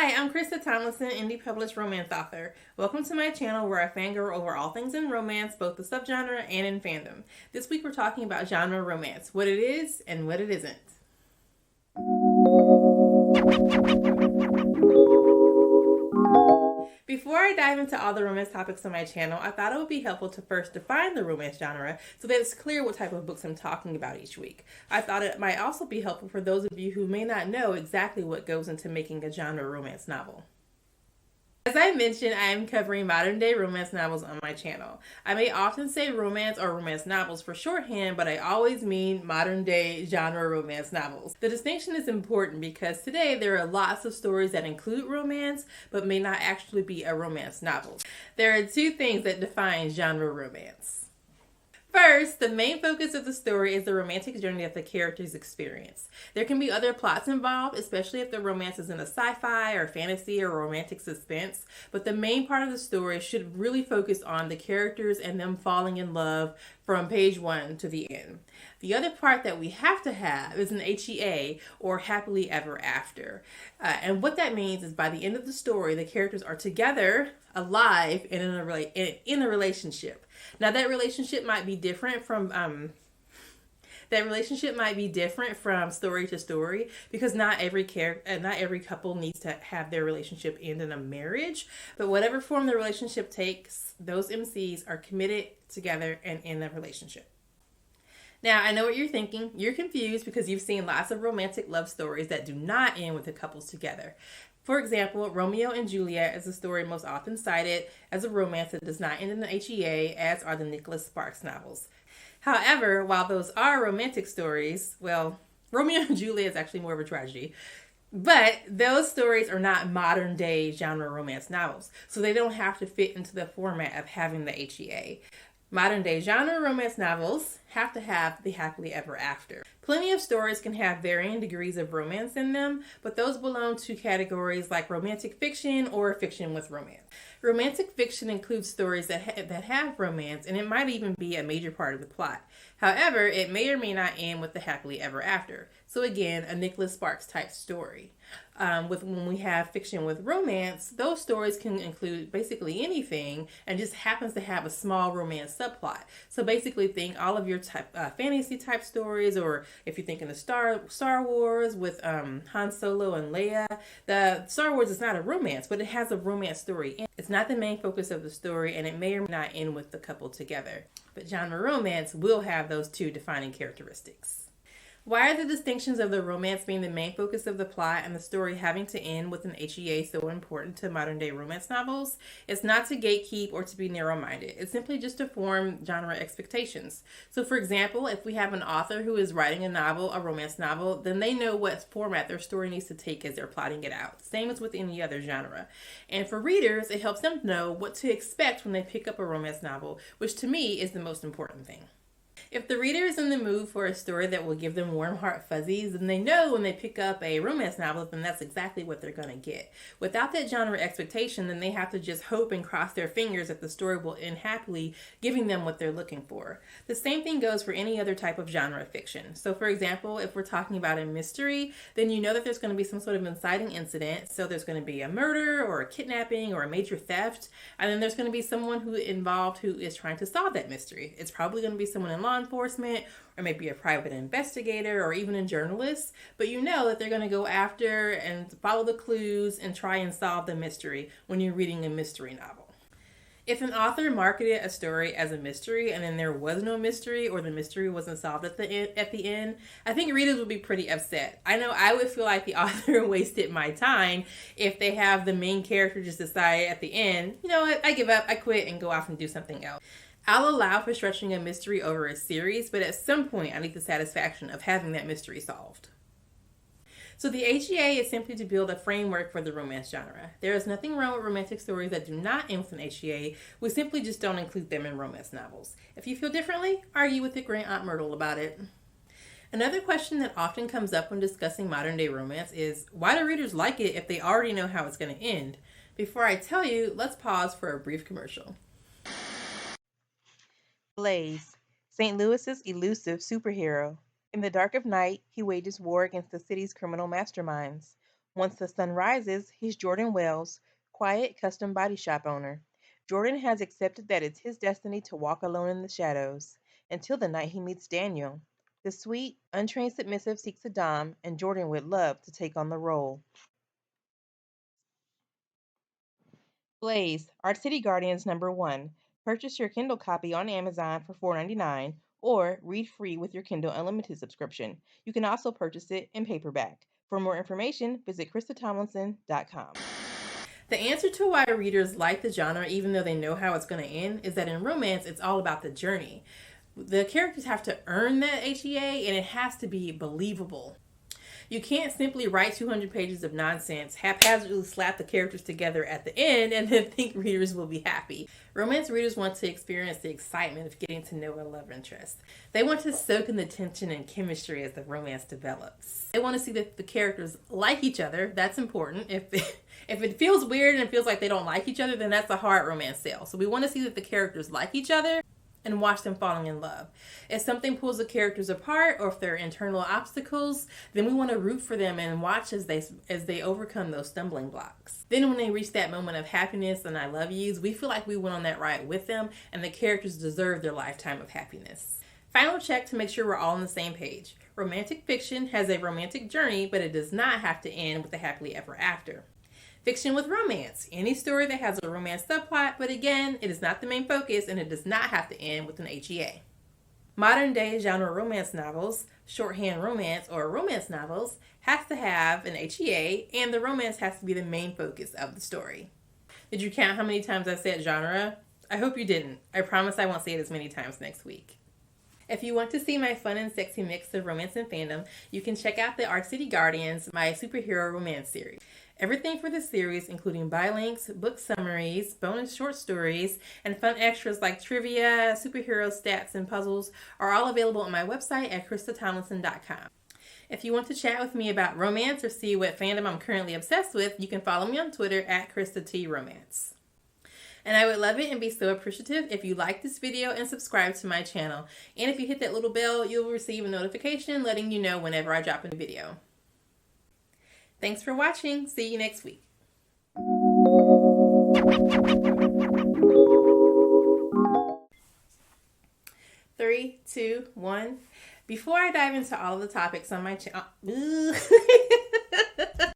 Hi, I'm Christa Tomlinson, indie published romance author. Welcome to my channel where I fangirl over all things in romance, both the subgenre and in fandom. This week we're talking about genre romance, what it is and what it isn't. Before I dive into all the romance topics on my channel, I thought it would be helpful to first define the romance genre so that it's clear what type of books I'm talking about each week. I thought it might also be helpful for those of you who may not know exactly what goes into making a genre romance novel. As I mentioned, I am covering modern day romance novels on my channel. I may often say romance or romance novels for shorthand, but I always mean modern day genre romance novels. The distinction is important because today there are lots of stories that include romance, but may not actually be a romance novel. There are two things that define genre romance. First, the main focus of the story is the romantic journey that the characters experience. There can be other plots involved, especially if the romance is in a sci-fi or fantasy or romantic suspense, but the main part of the story should really focus on the characters and them falling in love from page 1 to the end. The other part that we have to have is an HEA, or happily ever after. And what that means is by the end of the story, the characters are together, alive, and in a relationship. Now that relationship might be different from story to story because not every couple needs to have their relationship end in a marriage. But whatever form the relationship takes, those MCs are committed together and in a relationship. Now, I know what you're thinking. You're confused because you've seen lots of romantic love stories that do not end with the couples together. For example, Romeo and Juliet is a story most often cited as a romance that does not end in the HEA, as are the Nicholas Sparks novels. However, while those are romantic stories, well, Romeo and Juliet is actually more of a tragedy. But those stories are not modern day genre romance novels, so they don't have to fit into the format of having the HEA. Modern day genre romance novels have to have the happily ever after. Plenty of stories can have varying degrees of romance in them, but those belong to categories like romantic fiction or fiction with romance. Romantic fiction includes stories that have romance, and it might even be a major part of the plot. However, it may or may not end with the happily ever after. So again, a Nicholas Sparks type story. When we have fiction with romance, those stories can include basically anything and just happens to have a small romance subplot. So basically think all of your fantasy type stories, or if you're thinking of Star Wars with Han Solo and Leia, the Star Wars is not a romance, but it has a romance story. It's not the main focus of the story, and it may or may not end with the couple together. But genre romance will have those two defining characteristics. Why are the distinctions of the romance being the main focus of the plot and the story having to end with an HEA so important to modern day romance novels? It's not to gatekeep or to be narrow-minded. It's simply just to form genre expectations. So for example, if we have an author who is writing a romance novel, then they know what format their story needs to take as they're plotting it out. Same as with any other genre. And for readers, it helps them know what to expect when they pick up a romance novel, which to me is the most important thing. If the reader is in the mood for a story that will give them warm heart fuzzies, then they know when they pick up a romance novel, then that's exactly what they're going to get. Without that genre expectation, then they have to just hope and cross their fingers that the story will end happily, giving them what they're looking for. The same thing goes for any other type of genre fiction. So for example, if we're talking about a mystery, then you know that there's going to be some sort of inciting incident. So there's going to be a murder or a kidnapping or a major theft, and then there's going to be someone who is trying to solve that mystery. It's probably going to be someone in law enforcement, or maybe a private investigator, or even a journalist, but you know that they're going to go after and follow the clues and try and solve the mystery when you're reading a mystery novel. If an author marketed a story as a mystery and then there was no mystery, or the mystery wasn't solved at the end, I think readers would be pretty upset. I know I would feel like the author wasted my time if they have the main character just decide at the end, you know what, I give up, I quit, and go off and do something else. I'll allow for stretching a mystery over a series, but at some point I need the satisfaction of having that mystery solved. So the HEA is simply to build a framework for the romance genre. There is nothing wrong with romantic stories that do not end with an HEA. We simply just don't include them in romance novels. If you feel differently, argue with your great Aunt Myrtle about it. Another question that often comes up when discussing modern day romance is, why do readers like it if they already know how it's going to end? Before I tell you, let's pause for a brief commercial. Blaze, St. Louis's elusive superhero. In the dark of night, he wages war against the city's criminal masterminds. Once the sun rises, he's Jordan Wells, quiet custom body shop owner. Jordan has accepted that it's his destiny to walk alone in the shadows, until the night he meets Daniel. The sweet, untrained submissive seeks a dom, and Jordan would love to take on the role. Blaze, Art City Guardians #1. Purchase your Kindle copy on Amazon for $4.99 or read free with your Kindle Unlimited subscription. You can also purchase it in paperback. For more information, visit ChristaTomlinson.com. The answer to why readers like the genre, even though they know how it's going to end, is that in romance, it's all about the journey. The characters have to earn that HEA, and it has to be believable. You can't simply write 200 pages of nonsense, haphazardly slap the characters together at the end, and then think readers will be happy. Romance readers want to experience the excitement of getting to know a love interest. They want to soak in the tension and chemistry as the romance develops. They want to see that the characters like each other. That's important. If it feels weird and it feels like they don't like each other, then that's a hard romance sale. So we want to see that the characters like each other and watch them falling in love. If something pulls the characters apart, or if there are internal obstacles, then we want to root for them and watch as they overcome those stumbling blocks. Then when they reach that moment of happiness and I love yous, we feel like we went on that ride with them, and the characters deserve their lifetime of happiness. Final check to make sure we're all on the same page. Romantic fiction has a romantic journey, but it does not have to end with a happily ever after. Fiction with romance. Any story that has a romance subplot, but again, it is not the main focus, and it does not have to end with an HEA. Modern day genre romance novels, shorthand romance or romance novels, has to have an HEA, and the romance has to be the main focus of the story. Did you count how many times I said genre? I hope you didn't. I promise I won't say it as many times next week. If you want to see my fun and sexy mix of romance and fandom, you can check out the Art City Guardians, my superhero romance series. Everything for this series, including by-links, book summaries, bonus short stories, and fun extras like trivia, superhero stats, and puzzles, are all available on my website at ChristaTomlinson.com. If you want to chat with me about romance or see what fandom I'm currently obsessed with, you can follow me on Twitter at ChristaTRomance. And I would love it and be so appreciative if you like this video and subscribe to my channel. And if you hit that little bell, you'll receive a notification letting you know whenever I drop a video. Thanks for watching. See you next week. 3, 2, 1. Before I dive into all of the topics on my channel,